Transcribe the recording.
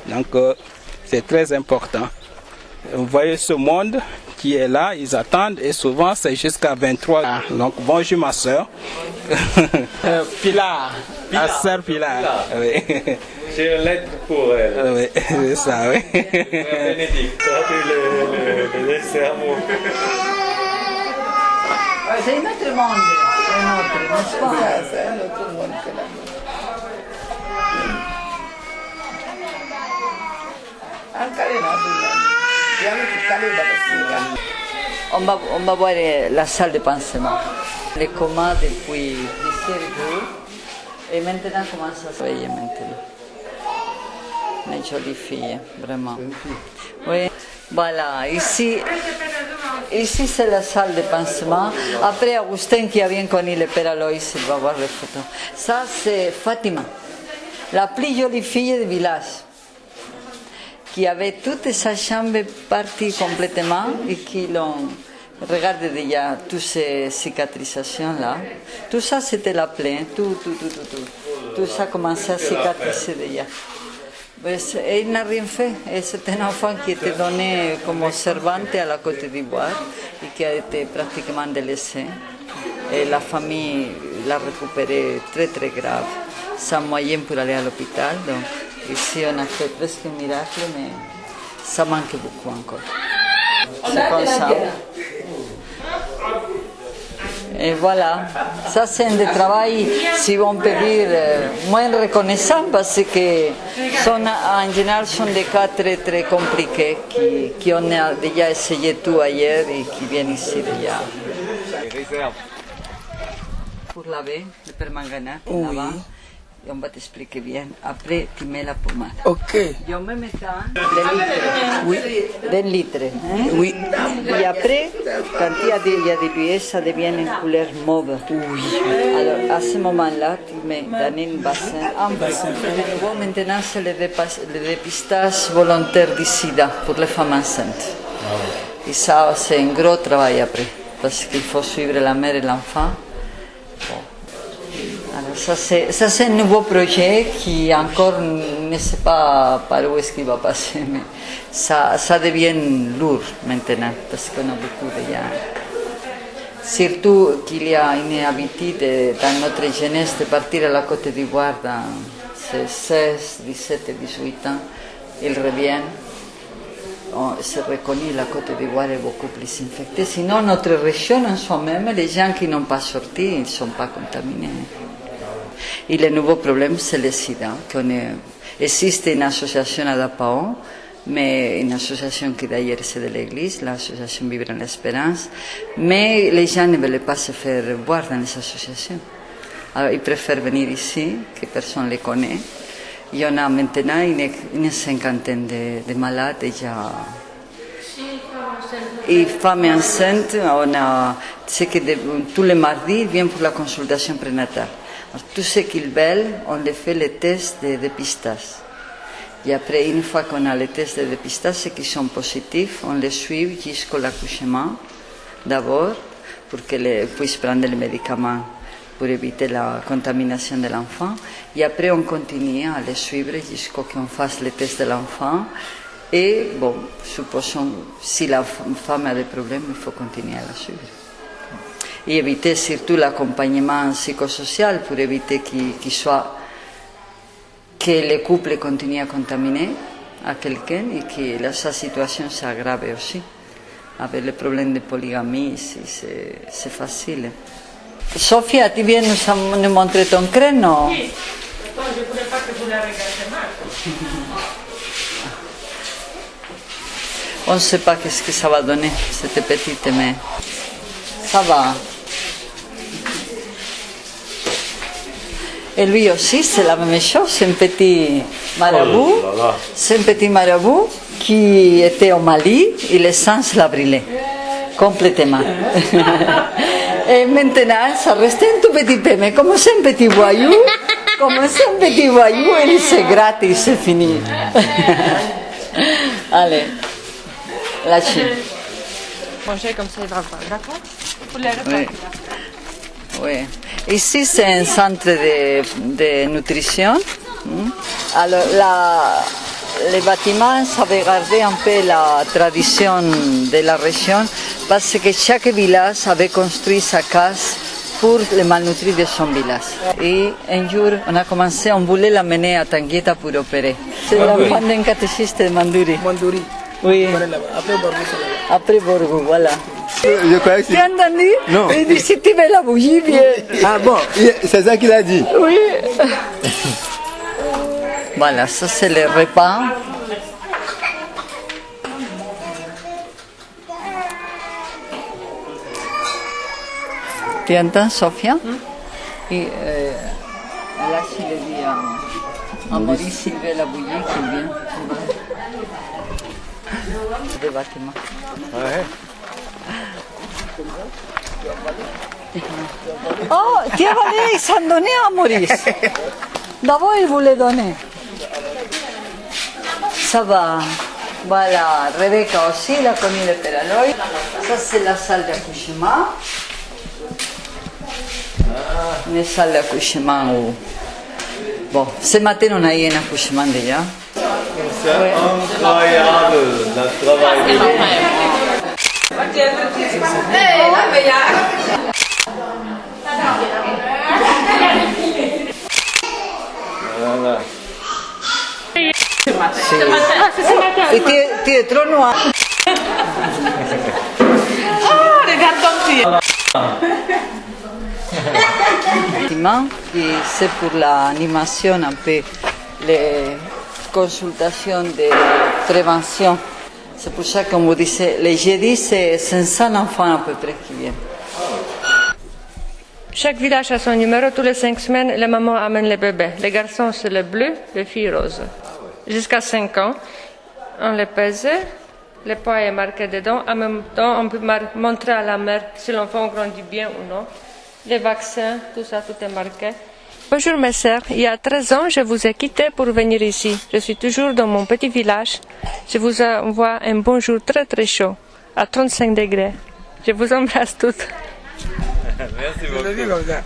Donc c'est très important. Vous voyez ce monde qui est là, ils attendent et souvent c'est jusqu'à 23. Donc bonjour ma soeur. Pilar. La sœur Pilar. Oui. J'ai une lettre pour elle. Oui, c'est ça, oui. Bénédicte, le sermon. C'est un autre monde. Un autre, n'est-ce pas? C'est un autre monde que là. On va voir la salle de pansement. Les comas depuis 17 jours. Et maintenant, comment ça se veille maintenant? Une jolie fille, vraiment. Oui, voilà. Ici c'est la salle de pansement. Après, Augustin, qui a bien connu le père Aloïs, il va voir les photos. Ça, c'est Fatima, la plus jolie fille du village, qui avait toute sa chambre partie complètement et qui l'ont... Regardez déjà toutes ces cicatrisations-là. Tout ça, c'était la plaie. Tout ça commençait à cicatriser déjà. Et il n'a rien fait. Et c'est un enfant qui était donné comme servante à la Côte d'Ivoire et qui a été pratiquement délaissé. Et la famille l'a récupéré très très grave, sans moyen pour aller à l'hôpital. Donc ici, on a fait presque un miracle, mais ça manque beaucoup encore. C'est comme ça. Et voilà, ça c'est un travail, si on peut dire, moins reconnaissant parce que en général sont des cas très très compliqués qui ont déjà essayé tout ailleurs et qui viennent ici déjà. Pour laver, le permanganate, là-bas. On va t'expliquer bien. Après, tu mets la pommade. Ok. Yo me mets d'un litre. Oui. Et après, quand il y a des pièces, ça devient une couleur mauve. Oui. Alors, à ce moment-là, tu mets dans un bassin. Maintenant, c'est le dépistage volontaire du sida pour les femmes enceintes. Et ça, c'est un gros travail après, parce qu'il faut suivre la mère et l'enfant. Alors ça c'est un nouveau projet qui encore ne sait pas par où est-ce qu'il va passer, mais ça devient lourd maintenant parce qu'on a beaucoup déjà. Surtout qu'il y a une habitude dans notre jeunesse de partir à la Côte d'Ivoire dans ses 16, 17 et 18 ans. Ils reviennent. C'est reconnu, la Côte d'Ivoire est beaucoup plus infectée. Sinon, notre région en soi-même, les gens qui n'ont pas sorti, ils ne sont pas contaminés. Et le nouveau problème, c'est le sida. Existe une association à Dapaon, mais une association qui d'ailleurs c'est de l'église, l'association Vivre en l'Espérance, mais les gens ne veulent pas se faire voir dans les associations. Alors ils préfèrent venir ici, que personne ne les connaît. Il y en a maintenant une cinquantaine de malades déjà. Et femmes enceintes, on a, tous les mardis, ils viennent pour la consultation prénatale. Alors, tout ce qu'ils veulent, on les fait les tests de dépistage. Et après, une fois qu'on a les tests de dépistage, ceux qui sont positifs, on les suit jusqu'à l'accouchement, d'abord, pour qu'ils puissent prendre les médicaments pour éviter la contamination de l'enfant. Et après, on continue à les suivre jusqu'à ce qu'on fasse les tests de l'enfant. Et, bon, supposons, si la femme a des problèmes, il faut continuer à la suivre. Et éviter surtout l'accompagnement psychosocial pour éviter que le couple continue à contaminer à quelqu'un et que sa situation s'aggrave aussi. Avec le problème de polygamie, c'est facile. Sofia, tu viens nous montrer ton créneau? Oui, je ne voulais pas que vous la regardiez mal. On ne sait pas qu'est-ce que ça va donner, cette petite, mais ça va. Et lui aussi, c'est la même chose, c'est un petit marabout. C'est un petit marabout qui était au Mali et l'essence l'a brûlé complètement. Et maintenant, ça reste un tout petit peu, mais comme c'est un petit voyou, il se gratte et c'est fini. Allez, lâchez. Mangez comme ça, il va pas, d'accord? Pour les repas. Oui. Ici, c'est un centre de nutrition. Alors, les bâtiments avaient gardé un peu la tradition de la région parce que chaque village avait construit sa case pour les malnutris de son village. Et un jour, on a commencé, on voulait l'amener à Tangueta pour opérer. C'est l'enfant d'un catéchiste de Mandouri. Mandouri. Oui. Après Borgo, c'est là-bas. Après Borgo, voilà. Je croyais que Tu as entendu? Non. Il dit si tu mets la bougie, viens. Ah bon, c'est ça qu'il a dit. Oui. Voilà, ça c'est le repas. Tu entends, Sophia? Et là, je le dis à Maurice Sylvain la bouillie qui vient. Des bâtiments. Oh, tu as avalé, ils s'en donné à Maurice. D'abord, il voulait donner. Ça va. Voilà, Rebecca aussi, elle a connu le Peraloy. Ça, c'est la salle d'accouchement. Une salle d'accouchement où... Bon, ce matin, on a eu un accouchement déjà. C'est incroyable, le travail. Voilà. Et tu es trop noir. Regarde comme tu es. Et c'est pour l'animation un peu, les consultations de prévention. C'est pour ça qu'on vous disait, les jeudis, c'est 500 enfants à peu près qui viennent. Chaque village a son numéro. Tous les 5 semaines, les mamans amènent les bébés. Les garçons, c'est le bleu, les filles rose. Jusqu'à 5 ans, on les pèse, le poids est marqué dedans. En même temps, on peut montrer à la mère si l'enfant grandit bien ou non. Les vaccins, tout ça, tout est marqué. Bonjour mes sœurs, il y a 13 ans, je vous ai quitté pour venir ici. Je suis toujours dans mon petit village. Je vous envoie un bonjour très très chaud, à 35 degrés. Je vous embrasse toutes. Merci beaucoup.